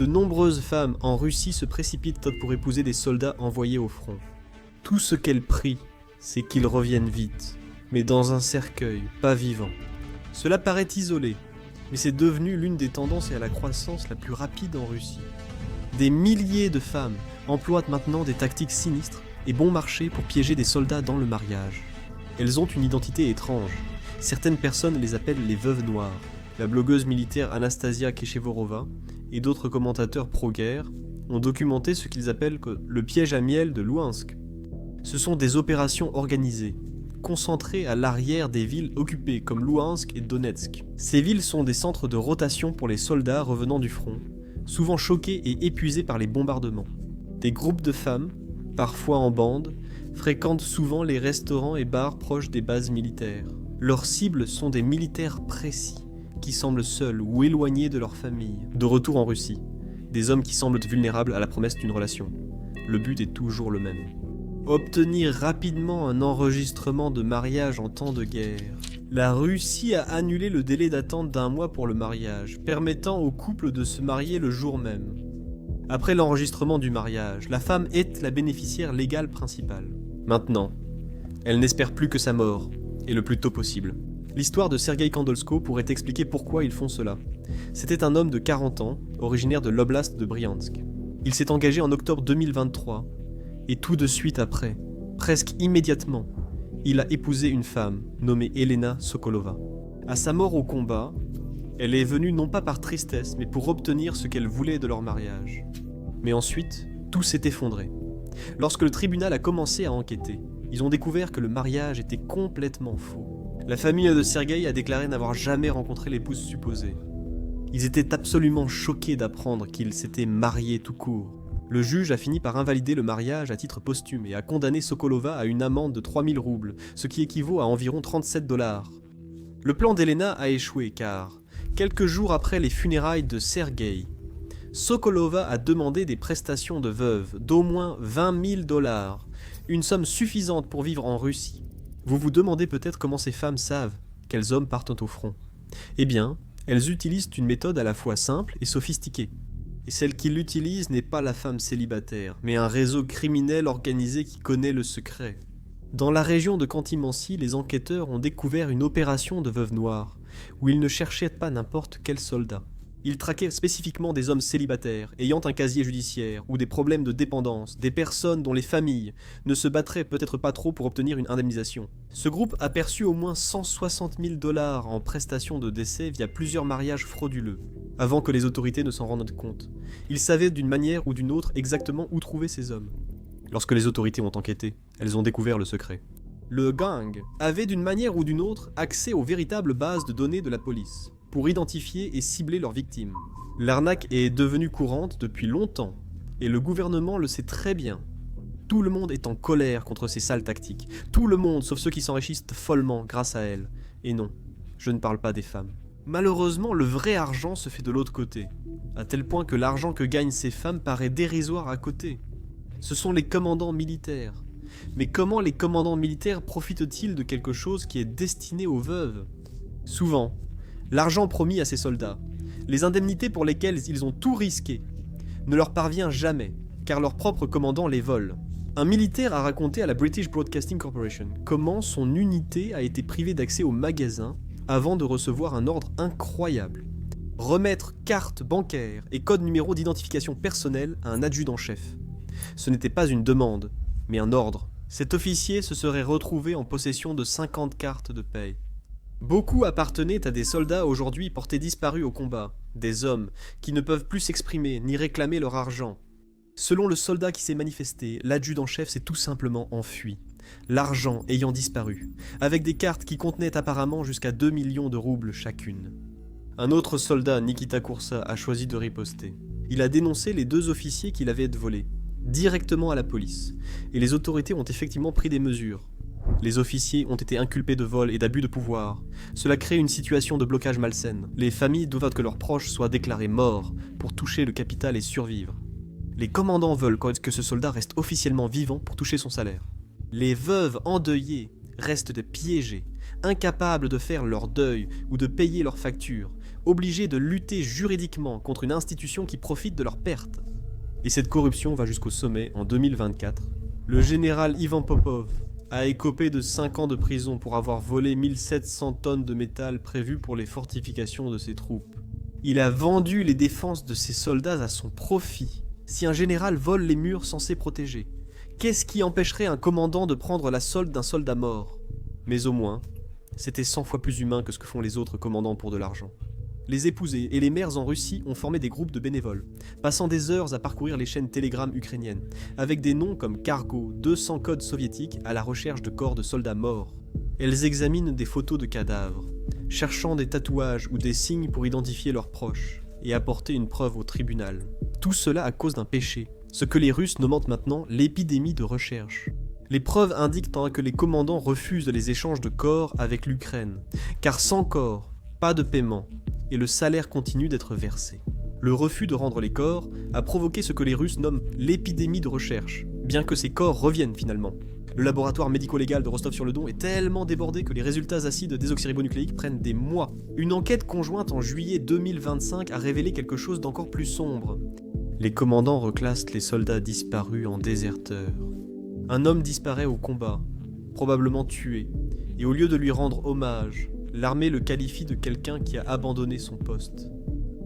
De nombreuses femmes en Russie se précipitent pour épouser des soldats envoyés au front. Tout ce qu'elles prient, c'est qu'ils reviennent vite, mais dans un cercueil, pas vivant. Cela paraît isolé, mais c'est devenu l'une des tendances et à la croissance la plus rapide en Russie. Des milliers de femmes emploient maintenant des tactiques sinistres et bon marché pour piéger des soldats dans le mariage. Elles ont une identité étrange. Certaines personnes les appellent les veuves noires. La blogueuse militaire Anastasia Keshevorova et d'autres commentateurs pro-guerre ont documenté ce qu'ils appellent le piège à miel de Louhansk. Ce sont des opérations organisées, concentrées à l'arrière des villes occupées comme Louhansk et Donetsk. Ces villes sont des centres de rotation pour les soldats revenant du front, souvent choqués et épuisés par les bombardements. Des groupes de femmes, parfois en bande, fréquentent souvent les restaurants et bars proches des bases militaires. Leurs cibles sont des militaires précis, qui semblent seuls ou éloignés de leur famille. De retour en Russie, des hommes qui semblent vulnérables à la promesse d'une relation. Le but est toujours le même. Obtenir rapidement un enregistrement de mariage en temps de guerre. La Russie a annulé le délai d'attente d'1 mois pour le mariage, permettant au couple de se marier le jour même. Après l'enregistrement du mariage, la femme est la bénéficiaire légale principale. Maintenant, elle n'espère plus que sa mort, et le plus tôt possible. L'histoire de Sergueï Kandolsko pourrait expliquer pourquoi ils font cela. C'était un homme de 40 ans, originaire de l'oblast de Briansk. Il s'est engagé en octobre 2023, et tout de suite après, presque immédiatement, il a épousé une femme nommée Elena Sokolova. À sa mort au combat, elle est venue non pas par tristesse, mais pour obtenir ce qu'elle voulait de leur mariage. Mais ensuite, tout s'est effondré. Lorsque le tribunal a commencé à enquêter, ils ont découvert que le mariage était complètement faux. La famille de Sergueï a déclaré n'avoir jamais rencontré l'épouse supposée. Ils étaient absolument choqués d'apprendre qu'ils s'étaient mariés tout court. Le juge a fini par invalider le mariage à titre posthume et a condamné Sokolova à une amende de 3000 roubles, ce qui équivaut à environ 37 $. Le plan d'Elena a échoué car, quelques jours après les funérailles de Sergueï, Sokolova a demandé des prestations de veuve d'au moins 20 000 $, une somme suffisante pour vivre en Russie. Vous vous demandez peut-être comment ces femmes savent quels hommes partent au front. Eh bien, elles utilisent une méthode à la fois simple et sophistiquée. Et celle qui l'utilise n'est pas la femme célibataire, mais un réseau criminel organisé qui connaît le secret. Dans la région de Khanty-Mansi, les enquêteurs ont découvert une opération de veuves noires, où ils ne cherchaient pas n'importe quel soldat. Ils traquaient spécifiquement des hommes célibataires, ayant un casier judiciaire, ou des problèmes de dépendance, des personnes dont les familles ne se battraient peut-être pas trop pour obtenir une indemnisation. Ce groupe a perçu au moins 160 000 $ en prestations de décès via plusieurs mariages frauduleux, avant que les autorités ne s'en rendent compte. Ils savaient d'une manière ou d'une autre exactement où trouver ces hommes. Lorsque les autorités ont enquêté, elles ont découvert le secret. Le gang avait d'une manière ou d'une autre accès aux véritables bases de données de la police, pour identifier et cibler leurs victimes. L'arnaque est devenue courante depuis longtemps, et le gouvernement le sait très bien. Tout le monde est en colère contre ces sales tactiques. Tout le monde, sauf ceux qui s'enrichissent follement grâce à elles. Et non, je ne parle pas des femmes. Malheureusement, le vrai argent se fait de l'autre côté, à tel point que l'argent que gagnent ces femmes paraît dérisoire à côté. Ce sont les commandants militaires. Mais comment les commandants militaires profitent-ils de quelque chose qui est destiné aux veuves ? Souvent, l'argent promis à ces soldats, les indemnités pour lesquelles ils ont tout risqué, ne leur parvient jamais, car leur propre commandant les vole. Un militaire a raconté à la British Broadcasting Corporation comment son unité a été privée d'accès au magasin avant de recevoir un ordre incroyable. Remettre carte bancaire et code numéro d'identification personnelle à un adjudant-chef. Ce n'était pas une demande, mais un ordre. Cet officier se serait retrouvé en possession de 50 cartes de paye. Beaucoup appartenaient à des soldats aujourd'hui portés disparus au combat, des hommes qui ne peuvent plus s'exprimer ni réclamer leur argent. Selon le soldat qui s'est manifesté, l'adjudant-chef s'est tout simplement enfui, l'argent ayant disparu, avec des cartes qui contenaient apparemment jusqu'à 2 millions de roubles chacune. Un autre soldat, Nikita Kursa, a choisi de riposter. Il a dénoncé les 2 officiers qui l'avaient volé, directement à la police, et les autorités ont effectivement pris des mesures. Les officiers ont été inculpés de vol et d'abus de pouvoir. Cela crée une situation de blocage malsaine. Les familles doivent que leurs proches soient déclarés morts pour toucher le capital et survivre. Les commandants veulent que ce soldat reste officiellement vivant pour toucher son salaire. Les veuves endeuillées restent piégées, incapables de faire leur deuil ou de payer leurs factures, obligés de lutter juridiquement contre une institution qui profite de leur perte. Et cette corruption va jusqu'au sommet en 2024. Le général Ivan Popov a écopé de 5 ans de prison pour avoir volé 1700 tonnes de métal prévues pour les fortifications de ses troupes. Il a vendu les défenses de ses soldats à son profit. Si un général vole les murs censés protéger, qu'est-ce qui empêcherait un commandant de prendre la solde d'un soldat mort? Mais au moins, c'était 100 fois plus humain que ce que font les autres commandants pour de l'argent. Les épousés et les mères en Russie ont formé des groupes de bénévoles, passant des heures à parcourir les chaînes Telegram ukrainiennes, avec des noms comme Cargo, 200 codes soviétiques à la recherche de corps de soldats morts. Elles examinent des photos de cadavres, cherchant des tatouages ou des signes pour identifier leurs proches, et apporter une preuve au tribunal. Tout cela à cause d'un péché, ce que les Russes nomment maintenant l'épidémie de recherche. Les preuves indiquent que les commandants refusent les échanges de corps avec l'Ukraine, car sans corps, pas de paiement, et le salaire continue d'être versé. Le refus de rendre les corps a provoqué ce que les Russes nomment l'épidémie de recherche, bien que ces corps reviennent finalement. Le laboratoire médico-légal de Rostov-sur-le-Don est tellement débordé que les résultats acides désoxyribonucléiques prennent des mois. Une enquête conjointe en juillet 2025 a révélé quelque chose d'encore plus sombre. Les commandants reclassent les soldats disparus en déserteurs. Un homme disparaît au combat, probablement tué, et au lieu de lui rendre hommage, l'armée le qualifie de quelqu'un qui a abandonné son poste.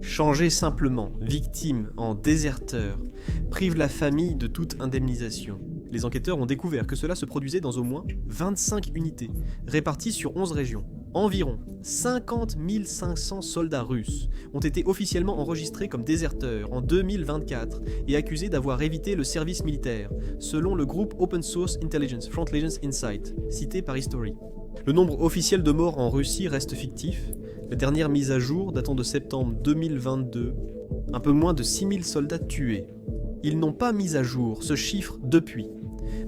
Changer simplement victime en déserteur prive la famille de toute indemnisation. Les enquêteurs ont découvert que cela se produisait dans au moins 25 unités, réparties sur 11 régions. Environ 50 500 soldats russes ont été officiellement enregistrés comme déserteurs en 2024 et accusés d'avoir évité le service militaire, selon le groupe Open Source Intelligence Frontliners Insight, cité par History. Le nombre officiel de morts en Russie reste fictif, la dernière mise à jour datant de septembre 2022, un peu moins de 6000 soldats tués. Ils n'ont pas mis à jour ce chiffre depuis,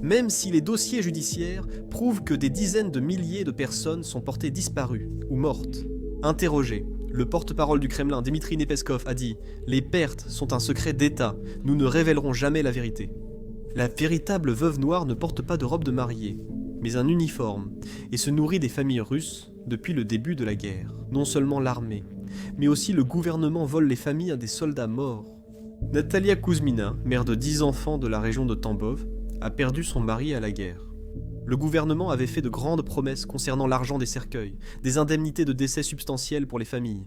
même si les dossiers judiciaires prouvent que des dizaines de milliers de personnes sont portées disparues ou mortes. Interrogé, le porte-parole du Kremlin, Dmitri Peskov, a dit « Les pertes sont un secret d'État, nous ne révélerons jamais la vérité ». La véritable veuve noire ne porte pas de robe de mariée, mais un uniforme, et se nourrit des familles russes depuis le début de la guerre. Non seulement l'armée, mais aussi le gouvernement vole les familles à des soldats morts. Natalia Kuzmina, mère de 10 enfants de la région de Tambov, a perdu son mari à la guerre. Le gouvernement avait fait de grandes promesses concernant l'argent des cercueils, des indemnités de décès substantielles pour les familles.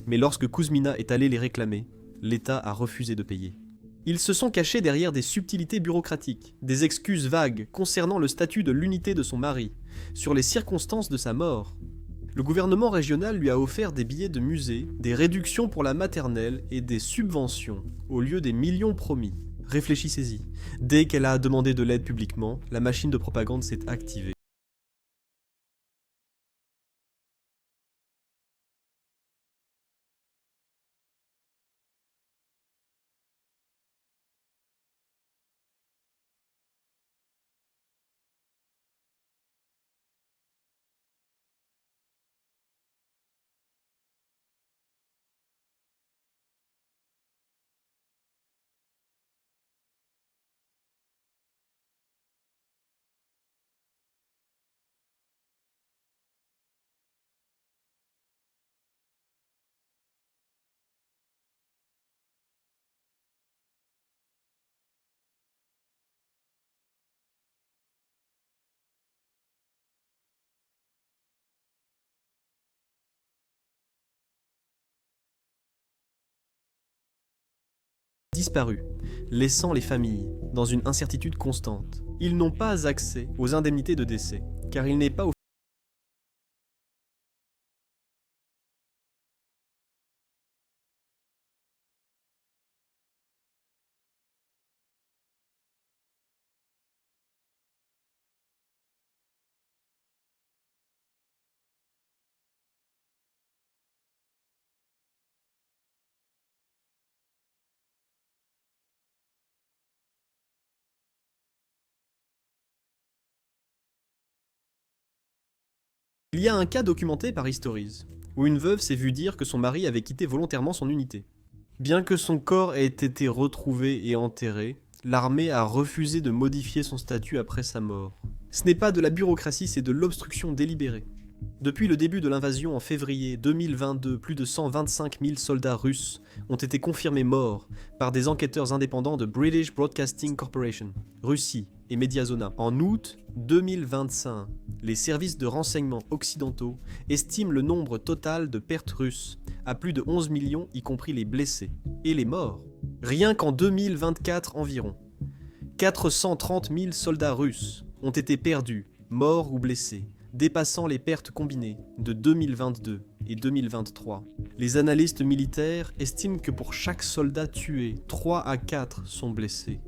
Mais lorsque Kuzmina est allée les réclamer, l'État a refusé de payer. Ils se sont cachés derrière des subtilités bureaucratiques, des excuses vagues concernant le statut de l'unité de son mari, sur les circonstances de sa mort. Le gouvernement régional lui a offert des billets de musée, des réductions pour la maternelle et des subventions, au lieu des millions promis. Réfléchissez-y. Dès qu'elle a demandé de l'aide publiquement, la machine de propagande s'est activée. Disparu, laissant les familles dans une incertitude constante. Ils n'ont pas accès aux indemnités de décès, car il n'est pas Il y a un cas documenté par Histories, où une veuve s'est vue dire que son mari avait quitté volontairement son unité. Bien que son corps ait été retrouvé et enterré, l'armée a refusé de modifier son statut après sa mort. Ce n'est pas de la bureaucratie, c'est de l'obstruction délibérée. Depuis le début de l'invasion en février 2022, plus de 125 000 soldats russes ont été confirmés morts par des enquêteurs indépendants de British Broadcasting Corporation, Russie et Mediazona. En août 2025, les services de renseignement occidentaux estiment le nombre total de pertes russes à plus de 11 millions, y compris les blessés et les morts. Rien qu'en 2024 environ, 430 000 soldats russes ont été perdus, morts ou blessés, dépassant les pertes combinées de 2022 et 2023. Les analystes militaires estiment que pour chaque soldat tué, 3 à 4 sont blessés.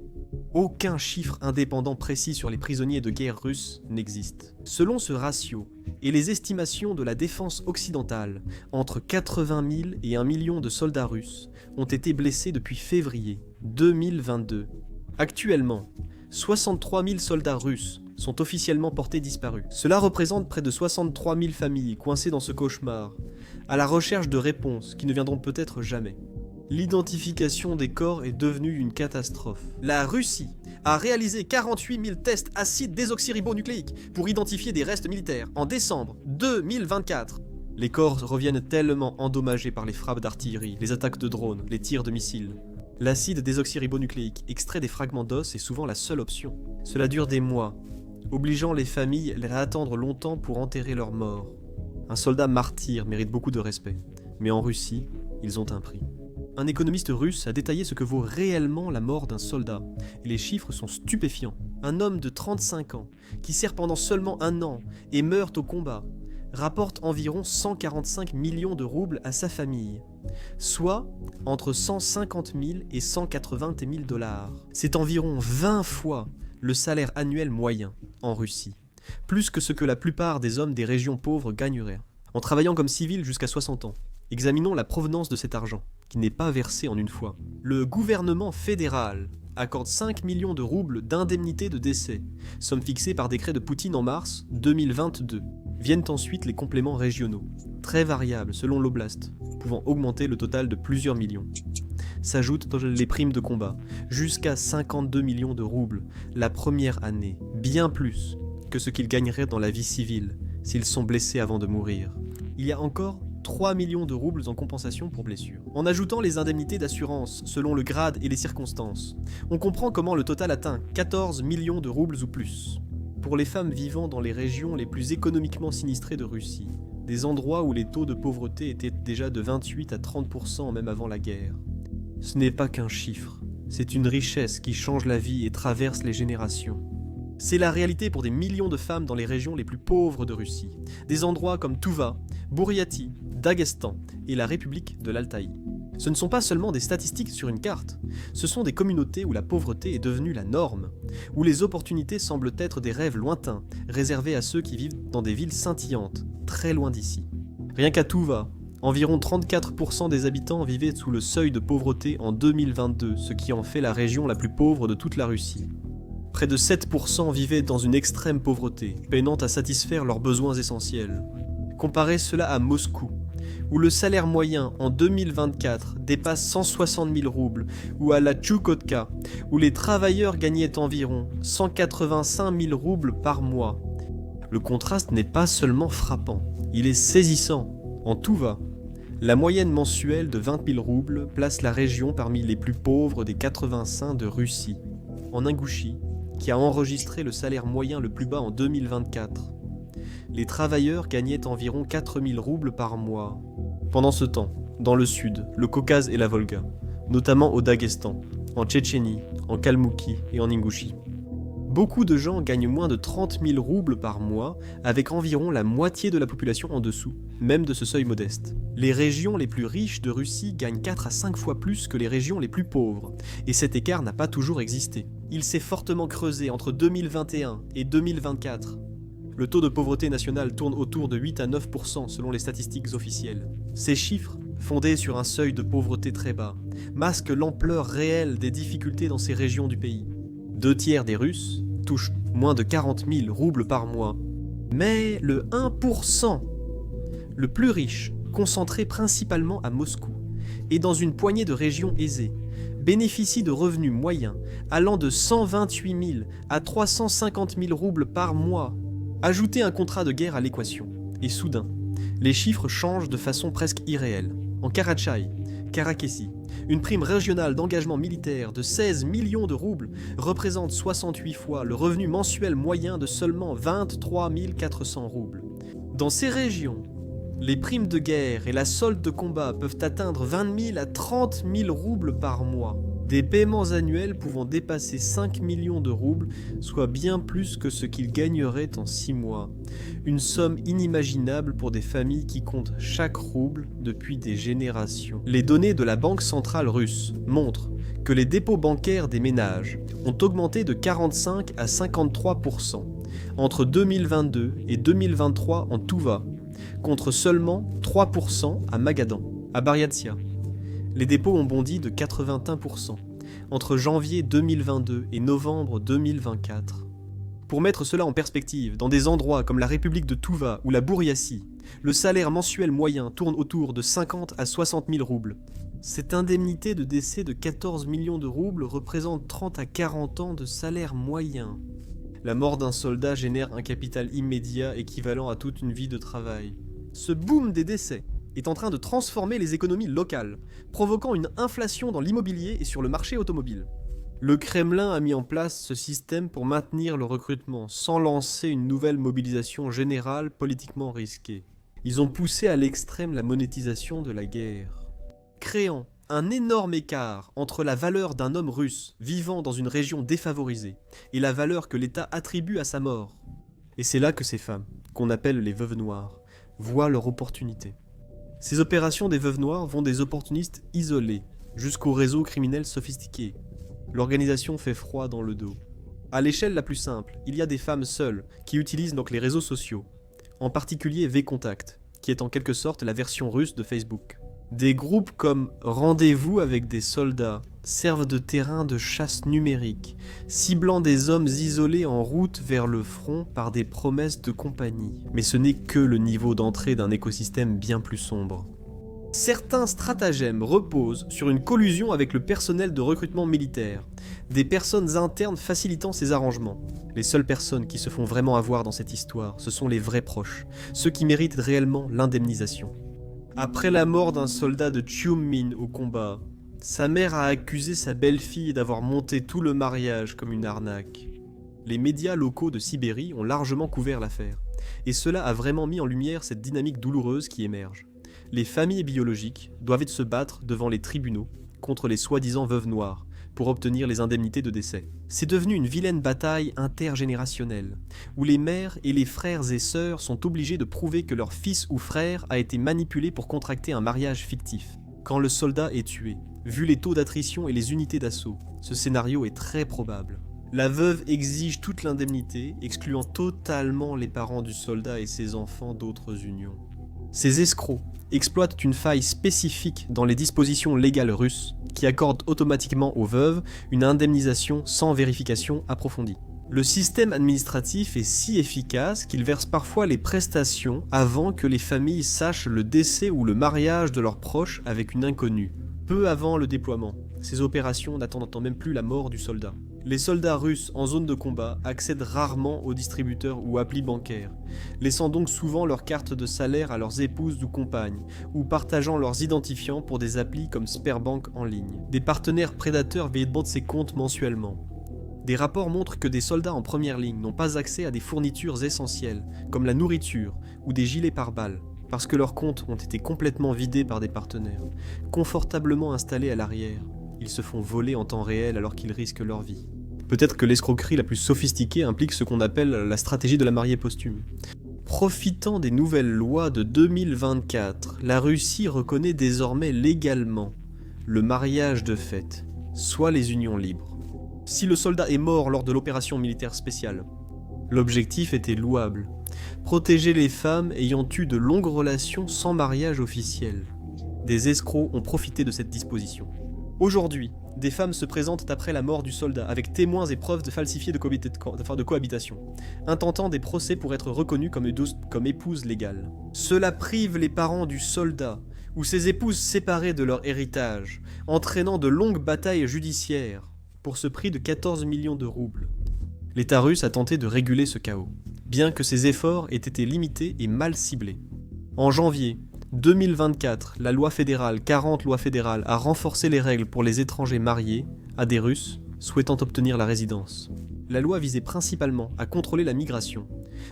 Aucun chiffre indépendant précis sur les prisonniers de guerre russes n'existe. Selon ce ratio et les estimations de la défense occidentale, entre 80 000 et 1 million de soldats russes ont été blessés depuis février 2022. Actuellement, 63 000 soldats russes sont officiellement portés disparus. Cela représente près de 63 000 familles coincées dans ce cauchemar, à la recherche de réponses qui ne viendront peut-être jamais. L'identification des corps est devenue une catastrophe. La Russie a réalisé 48 000 tests acide désoxyribonucléique pour identifier des restes militaires en décembre 2024. Les corps reviennent tellement endommagés par les frappes d'artillerie, les attaques de drones, les tirs de missiles. L'acide désoxyribonucléique, extrait des fragments d'os, est souvent la seule option. Cela dure des mois, obligeant les familles à attendre longtemps pour enterrer leurs morts. Un soldat martyr mérite beaucoup de respect, mais en Russie, ils ont un prix. Un économiste russe a détaillé ce que vaut réellement la mort d'un soldat, et les chiffres sont stupéfiants. Un homme de 35 ans, qui sert pendant seulement 1 an et meurt au combat, rapporte environ 145 millions de roubles à sa famille, soit entre 150 000 et 180 000 dollars. C'est environ 20 fois le salaire annuel moyen en Russie, plus que ce que la plupart des hommes des régions pauvres gagneraient, en travaillant comme civil jusqu'à 60 ans. Examinons la provenance de cet argent, qui n'est pas versé en une fois. Le gouvernement fédéral accorde 5 millions de roubles d'indemnité de décès, somme fixée par décret de Poutine en mars 2022. Viennent ensuite les compléments régionaux, très variables selon l'oblast, pouvant augmenter le total de plusieurs millions. S'ajoutent les primes de combat, jusqu'à 52 millions de roubles la première année, bien plus que ce qu'ils gagneraient dans la vie civile s'ils sont blessés avant de mourir. Il y a encore 3 millions de roubles en compensation pour blessures. En ajoutant les indemnités d'assurance selon le grade et les circonstances, on comprend comment le total atteint 14 millions de roubles ou plus. Pour les femmes vivant dans les régions les plus économiquement sinistrées de Russie, des endroits où les taux de pauvreté étaient déjà de 28 à 30% même avant la guerre. Ce n'est pas qu'un chiffre, c'est une richesse qui change la vie et traverse les générations. C'est la réalité pour des millions de femmes dans les régions les plus pauvres de Russie, des endroits comme Touva, Bouriatie, Daghestan et la République de l'Altaï. Ce ne sont pas seulement des statistiques sur une carte, ce sont des communautés où la pauvreté est devenue la norme, où les opportunités semblent être des rêves lointains, réservés à ceux qui vivent dans des villes scintillantes, très loin d'ici. Rien qu'à Touva, environ 34% des habitants vivaient sous le seuil de pauvreté en 2022, ce qui en fait la région la plus pauvre de toute la Russie. Près de 7% vivaient dans une extrême pauvreté, peinant à satisfaire leurs besoins essentiels. Comparez cela à Moscou, où le salaire moyen en 2024 dépasse 160 000 roubles, ou à la Tchoukotka, où les travailleurs gagnaient environ 185 000 roubles par mois. Le contraste n'est pas seulement frappant, il est saisissant. En Touva, la moyenne mensuelle de 20 000 roubles place la région parmi les plus pauvres des 85 de Russie. En Ingouchie, qui a enregistré le salaire moyen le plus bas en 2024, les travailleurs gagnaient environ 4 000 roubles par mois. Pendant ce temps, dans le sud, le Caucase et la Volga, notamment au Daghestan, en Tchétchénie, en Kalmoukie et en Ingouchie, beaucoup de gens gagnent moins de 30 000 roubles par mois, avec environ la moitié de la population en dessous, même de ce seuil modeste. Les régions les plus riches de Russie gagnent 4 à 5 fois plus que les régions les plus pauvres, et cet écart n'a pas toujours existé. Il s'est fortement creusé entre 2021 et 2024. Le taux de pauvreté nationale tourne autour de 8 à 9% selon les statistiques officielles. Ces chiffres, fondés sur un seuil de pauvreté très bas, masquent l'ampleur réelle des difficultés dans ces régions du pays. 2/3 des Russes touchent moins de 40 000 roubles par mois. Mais le 1%, le plus riche, concentré principalement à Moscou, et dans une poignée de régions aisées, bénéficie de revenus moyens allant de 128 000 à 350 000 roubles par mois. Ajoutez un contrat de guerre à l'équation, Et soudain, les chiffres changent de façon presque irréelle. En Karachay, Karakessi, une prime régionale d'engagement militaire de 16 millions de roubles représente 68 fois le revenu mensuel moyen de seulement 23 400 roubles. Dans ces régions, les primes de guerre et la solde de combat peuvent atteindre 20 000 à 30 000 roubles par mois. Des paiements annuels pouvant dépasser 5 millions de roubles, soit bien plus que ce qu'ils gagneraient en 6 mois. Une somme inimaginable pour des familles qui comptent chaque rouble depuis des générations. Les données de la Banque centrale russe montrent que les dépôts bancaires des ménages ont augmenté de 45 à 53% entre 2022 et 2023 en Touva, contre seulement 3% à Magadan. À Bariatsia, les dépôts ont bondi de 81% entre janvier 2022 et novembre 2024. Pour mettre cela en perspective, dans des endroits comme la République de Touva ou la Bouriassie, le salaire mensuel moyen tourne autour de 50 à 60 000 roubles. Cette indemnité de décès de 14 millions de roubles représente 30 à 40 ans de salaire moyen. La mort d'un soldat génère un capital immédiat équivalent à toute une vie de travail. Ce boom des décès est en train de transformer les économies locales, provoquant une inflation dans l'immobilier et sur le marché automobile. Le Kremlin a mis en place ce système pour maintenir le recrutement, sans lancer une nouvelle mobilisation générale politiquement risquée. Ils ont poussé à l'extrême la monétisation de la guerre, créant un énorme écart entre la valeur d'un homme russe vivant dans une région défavorisée et la valeur que l'État attribue à sa mort. Et c'est là que ces femmes, qu'on appelle les veuves noires, voient leur opportunité. Ces opérations des veuves noires vont des opportunistes isolés jusqu'aux réseaux criminels sophistiqués. L'organisation fait froid dans le dos. À l'échelle la plus simple, il y a des femmes seules qui utilisent donc les réseaux sociaux, en particulier VKontakte, qui est en quelque sorte la version russe de Facebook. Des groupes comme Rendez-vous avec des soldats servent de terrain de chasse numérique, ciblant des hommes isolés en route vers le front par des promesses de compagnie. Mais ce n'est que le niveau d'entrée d'un écosystème bien plus sombre. Certains stratagèmes reposent sur une collusion avec le personnel de recrutement militaire, des personnes internes facilitant ces arrangements. Les seules personnes qui se font vraiment avoir dans cette histoire, ce sont les vrais proches, ceux qui méritent réellement l'indemnisation. Après la mort d'un soldat de Tchoumine au combat, sa mère a accusé sa belle-fille d'avoir monté tout le mariage comme une arnaque. Les médias locaux de Sibérie ont largement couvert l'affaire, et cela a vraiment mis en lumière cette dynamique douloureuse qui émerge. Les familles biologiques doivent se battre devant les tribunaux contre les soi-disant veuves noires pour obtenir les indemnités de décès. C'est devenu une vilaine bataille intergénérationnelle, où les mères et les frères et sœurs sont obligés de prouver que leur fils ou frère a été manipulé pour contracter un mariage fictif. Quand le soldat est tué, vu les taux d'attrition et les unités d'assaut, ce scénario est très probable. La veuve exige toute l'indemnité, excluant totalement les parents du soldat et ses enfants d'autres unions. Ces escrocs exploitent une faille spécifique dans les dispositions légales russes qui accordent automatiquement aux veuves une indemnisation sans vérification approfondie. Le système administratif est si efficace qu'il verse parfois les prestations avant que les familles sachent le décès ou le mariage de leurs proches avec une inconnue. Peu avant le déploiement, ces opérations n'attendant même plus la mort du soldat. Les soldats russes en zone de combat accèdent rarement aux distributeurs ou applis bancaires, laissant donc souvent leurs cartes de salaire à leurs épouses ou compagnes, ou partageant leurs identifiants pour des applis comme Sberbank en ligne. Des partenaires prédateurs vident ces comptes mensuellement. Des rapports montrent que des soldats en première ligne n'ont pas accès à des fournitures essentielles, comme la nourriture ou des gilets pare-balles, parce que leurs comptes ont été complètement vidés par des partenaires, confortablement installés à l'arrière. Ils se font voler en temps réel alors qu'ils risquent leur vie. Peut-être que l'escroquerie la plus sophistiquée implique ce qu'on appelle la stratégie de la mariée posthume. Profitant des nouvelles lois de 2024, la Russie reconnaît désormais légalement le mariage de fait, soit les unions libres. Si le soldat est mort lors de l'opération militaire spéciale, l'objectif était louable, protéger les femmes ayant eu de longues relations sans mariage officiel. Des escrocs ont profité de cette disposition. Aujourd'hui, des femmes se présentent après la mort du soldat avec témoins et preuves de falsifiés de cohabitation, intentant des procès pour être reconnues comme épouses légales. Cela prive les parents du soldat ou ses épouses séparées de leur héritage, entraînant de longues batailles judiciaires pour ce prix de 14 millions de roubles. L'État russe a tenté de réguler ce chaos. bien que ces efforts aient été limités et mal ciblés. En janvier 2024, la loi fédérale 40 loi fédérale a renforcé les règles pour les étrangers mariés à des Russes souhaitant obtenir la résidence. La loi visait principalement à contrôler la migration,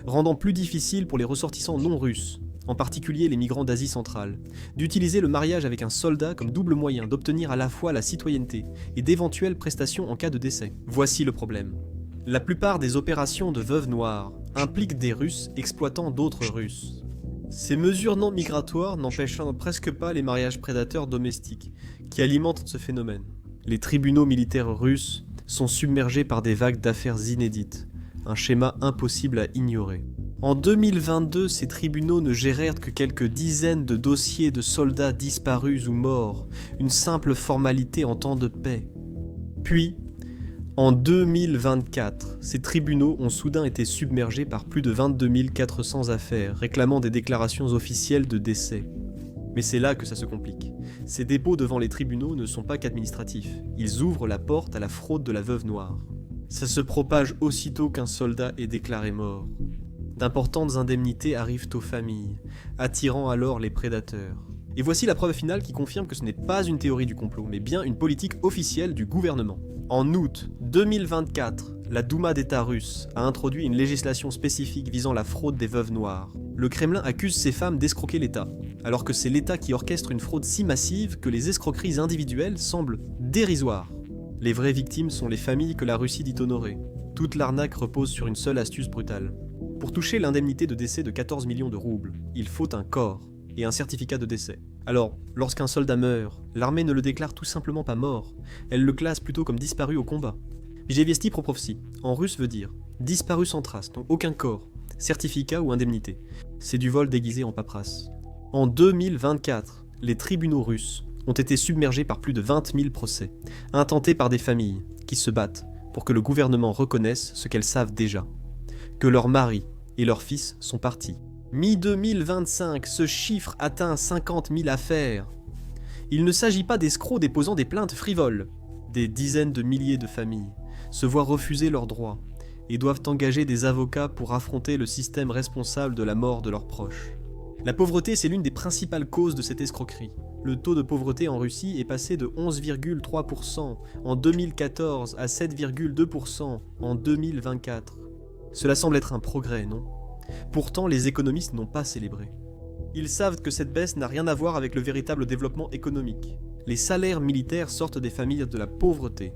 rendant plus difficile pour les ressortissants non russes, en particulier les migrants d'Asie centrale, d'utiliser le mariage avec un soldat comme double moyen d'obtenir à la fois la citoyenneté et d'éventuelles prestations en cas de décès. Voici le problème. La plupart des opérations de veuves noires impliquent des Russes exploitant d'autres Russes. Ces mesures non migratoires n'empêchent presque pas les mariages prédateurs domestiques, qui alimentent ce phénomène. Les tribunaux militaires russes sont submergés par des vagues d'affaires inédites, un schéma impossible à ignorer. En 2022, ces tribunaux ne gérèrent que quelques dizaines de dossiers de soldats disparus ou morts, une simple formalité en temps de paix. Puis, en 2024, ces tribunaux ont soudain été submergés par plus de 22 400 affaires réclamant des déclarations officielles de décès. Mais c'est là que ça se complique. Ces dépôts devant les tribunaux ne sont pas qu'administratifs, ils ouvrent la porte à la fraude de la veuve noire. Ça se propage aussitôt qu'un soldat est déclaré mort. D'importantes indemnités arrivent aux familles, attirant alors les prédateurs. Et voici la preuve finale qui confirme que ce n'est pas une théorie du complot, mais bien une politique officielle du gouvernement. En août 2024, la Douma d'État russe a introduit une législation spécifique visant la fraude des veuves noires. Le Kremlin accuse ces femmes d'escroquer l'État, alors que c'est l'État qui orchestre une fraude si massive que les escroqueries individuelles semblent dérisoires. Les vraies victimes sont les familles que la Russie dit honorer. Toute l'arnaque repose sur une seule astuce brutale. Pour toucher l'indemnité de décès de 14 millions de roubles, il faut un corps et un certificat de décès. Alors, lorsqu'un soldat meurt, l'armée ne le déclare tout simplement pas mort, elle le classe plutôt comme disparu au combat. Vjeviesti Proprovci, en russe veut dire disparu sans trace, donc aucun corps, certificat ou indemnité. C'est du vol déguisé en paperasse. En 2024, les tribunaux russes ont été submergés par plus de 20 000 procès, intentés par des familles qui se battent pour que le gouvernement reconnaisse ce qu'elles savent déjà, que leurs maris et leurs fils sont partis. Mi-2025, ce chiffre atteint 50 000 affaires. Il ne s'agit pas d'escrocs déposant des plaintes frivoles. Des dizaines de milliers de familles se voient refuser leurs droits et doivent engager des avocats pour affronter le système responsable de la mort de leurs proches. La pauvreté, c'est l'une des principales causes de cette escroquerie. Le taux de pauvreté en Russie est passé de 11,3% en 2014 à 7,2% en 2024. Cela semble être un progrès, non ? Pourtant, les économistes n'ont pas célébré. Ils savent que cette baisse n'a rien à voir avec le véritable développement économique. Les salaires militaires sortent des familles de la pauvreté.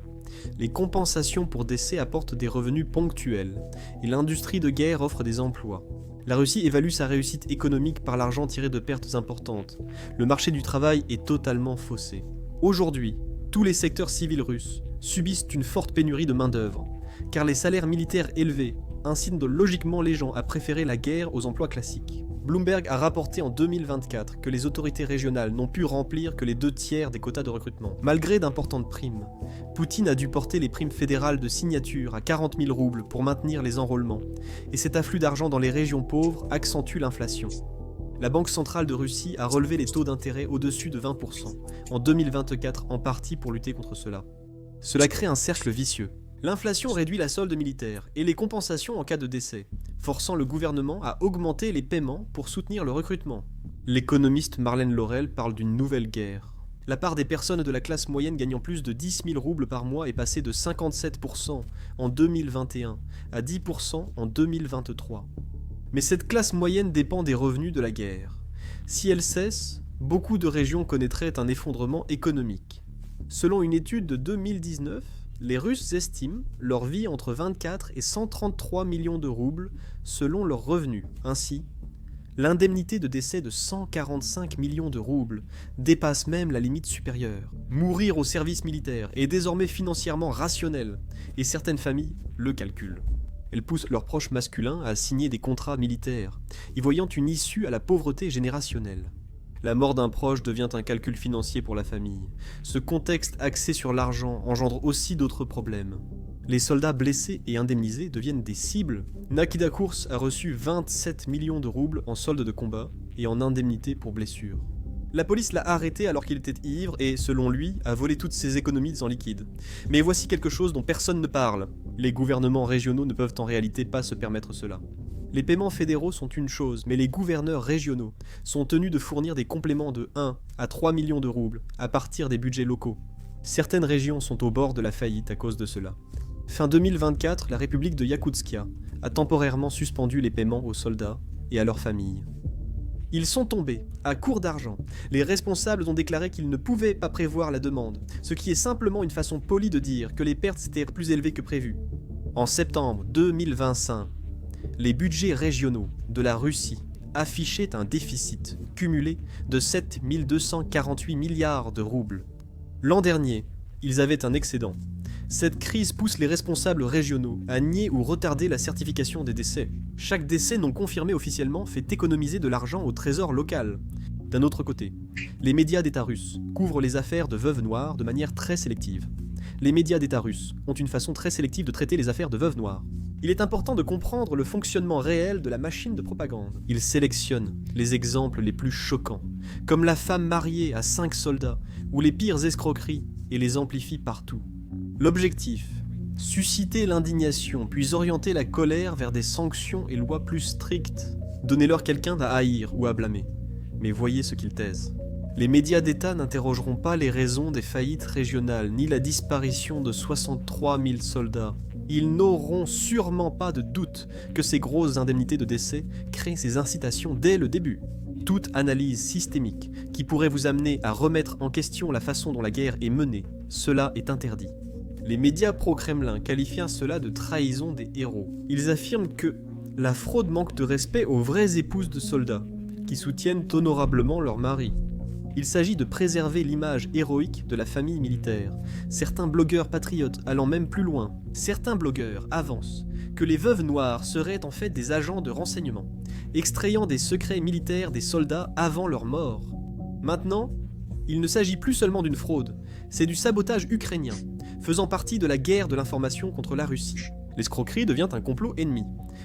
Les compensations pour décès apportent des revenus ponctuels, et l'industrie de guerre offre des emplois. La Russie évalue sa réussite économique par l'argent tiré de pertes importantes. Le marché du travail est totalement faussé. Aujourd'hui, tous les secteurs civils russes subissent une forte pénurie de main-d'œuvre, car les salaires militaires élevés incitent logiquement les gens à préférer la guerre aux emplois classiques. Bloomberg a rapporté en 2024 que les autorités régionales n'ont pu remplir que les 2/3 des quotas de recrutement. Malgré d'importantes primes, Poutine a dû porter les primes fédérales de signature à 40 000 roubles pour maintenir les enrôlements, et cet afflux d'argent dans les régions pauvres accentue l'inflation. La Banque centrale de Russie a relevé les taux d'intérêt au-dessus de 20% en 2024 en partie pour lutter contre cela. Cela crée un cercle vicieux. L'inflation réduit la solde militaire et les compensations en cas de décès, forçant le gouvernement à augmenter les paiements pour soutenir le recrutement. L'économiste Marlène Laurel parle d'une nouvelle guerre. La part des personnes de la classe moyenne gagnant plus de 10 000 roubles par mois est passée de 57% en 2021 à 10% en 2023. Mais cette classe moyenne dépend des revenus de la guerre. Si elle cesse, beaucoup de régions connaîtraient un effondrement économique. Selon une étude de 2019, les Russes estiment leur vie entre 24 et 133 millions de roubles selon leurs revenus. Ainsi, l'indemnité de décès de 145 millions de roubles dépasse même la limite supérieure. Mourir au service militaire est désormais financièrement rationnel, et certaines familles le calculent. Elles poussent leurs proches masculins à signer des contrats militaires, y voyant une issue à la pauvreté générationnelle. La mort d'un proche devient un calcul financier pour la famille. Ce contexte axé sur l'argent engendre aussi d'autres problèmes. Les soldats blessés et indemnisés deviennent des cibles. Nakida Kurs a reçu 27 millions de roubles en solde de combat et en indemnité pour blessure. La police l'a arrêté alors qu'il était ivre et, selon lui, a volé toutes ses économies en liquide. Mais voici quelque chose dont personne ne parle. Les gouvernements régionaux ne peuvent en réalité pas se permettre cela. Les paiements fédéraux sont une chose, mais les gouverneurs régionaux sont tenus de fournir des compléments de 1 à 3 millions de roubles à partir des budgets locaux. Certaines régions sont au bord de la faillite à cause de cela. Fin 2024, la République de Yakoutska a temporairement suspendu les paiements aux soldats et à leurs familles. Ils sont tombés, à court d'argent. Les responsables ont déclaré qu'ils ne pouvaient pas prévoir la demande, ce qui est simplement une façon polie de dire que les pertes étaient plus élevées que prévu. En septembre 2025, les budgets régionaux de la Russie affichaient un déficit cumulé de 7 248 milliards de roubles. L'an dernier, ils avaient un excédent. Cette crise pousse les responsables régionaux à nier ou retarder la certification des décès. Chaque décès non confirmé officiellement fait économiser de l'argent au trésor local. D'un autre côté, les médias d'État russes couvrent les affaires de veuves noires de manière très sélective. Les médias d'État russes ont une façon très sélective de traiter les affaires de veuves noires. Il est important de comprendre le fonctionnement réel de la machine de propagande. Ils sélectionnent les exemples les plus choquants, comme la femme mariée à 5 soldats, ou les pires escroqueries, et les amplifient partout. L'objectif, susciter l'indignation, puis orienter la colère vers des sanctions et lois plus strictes. Donnez-leur quelqu'un à haïr ou à blâmer. Mais voyez ce qu'ils taisent. Les médias d'État n'interrogeront pas les raisons des faillites régionales, ni la disparition de 63 000 soldats. Ils n'auront sûrement pas de doute que ces grosses indemnités de décès créent ces incitations dès le début. Toute analyse systémique qui pourrait vous amener à remettre en question la façon dont la guerre est menée, cela est interdit. Les médias pro-Kremlin qualifient cela de trahison des héros. Ils affirment que la fraude manque de respect aux vraies épouses de soldats, qui soutiennent honorablement leur mari. Il s'agit de préserver l'image héroïque de la famille militaire. Certains blogueurs patriotes allant même plus loin, certains blogueurs avancent que les veuves noires seraient en fait des agents de renseignement, extrayant des secrets militaires des soldats avant leur mort. Maintenant, il ne s'agit plus seulement d'une fraude, c'est du sabotage ukrainien, faisant partie de la guerre de l'information contre la Russie. L'escroquerie devient un complot ennemi.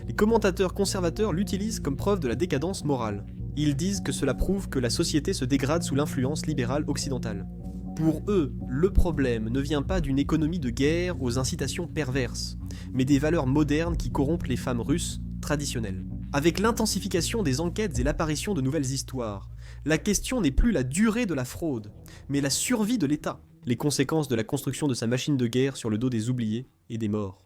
Les commentateurs conservateurs l'utilisent comme preuve de la décadence morale. Ils disent que cela prouve que la société se dégrade sous l'influence libérale occidentale. Pour eux, le problème ne vient pas d'une économie de guerre aux incitations perverses, mais des valeurs modernes qui corrompent les femmes russes traditionnelles. Avec l'intensification des enquêtes et l'apparition de nouvelles histoires, la question n'est plus la durée de la fraude, mais la survie de l'État, les conséquences de la construction de sa machine de guerre sur le dos des oubliés et des morts.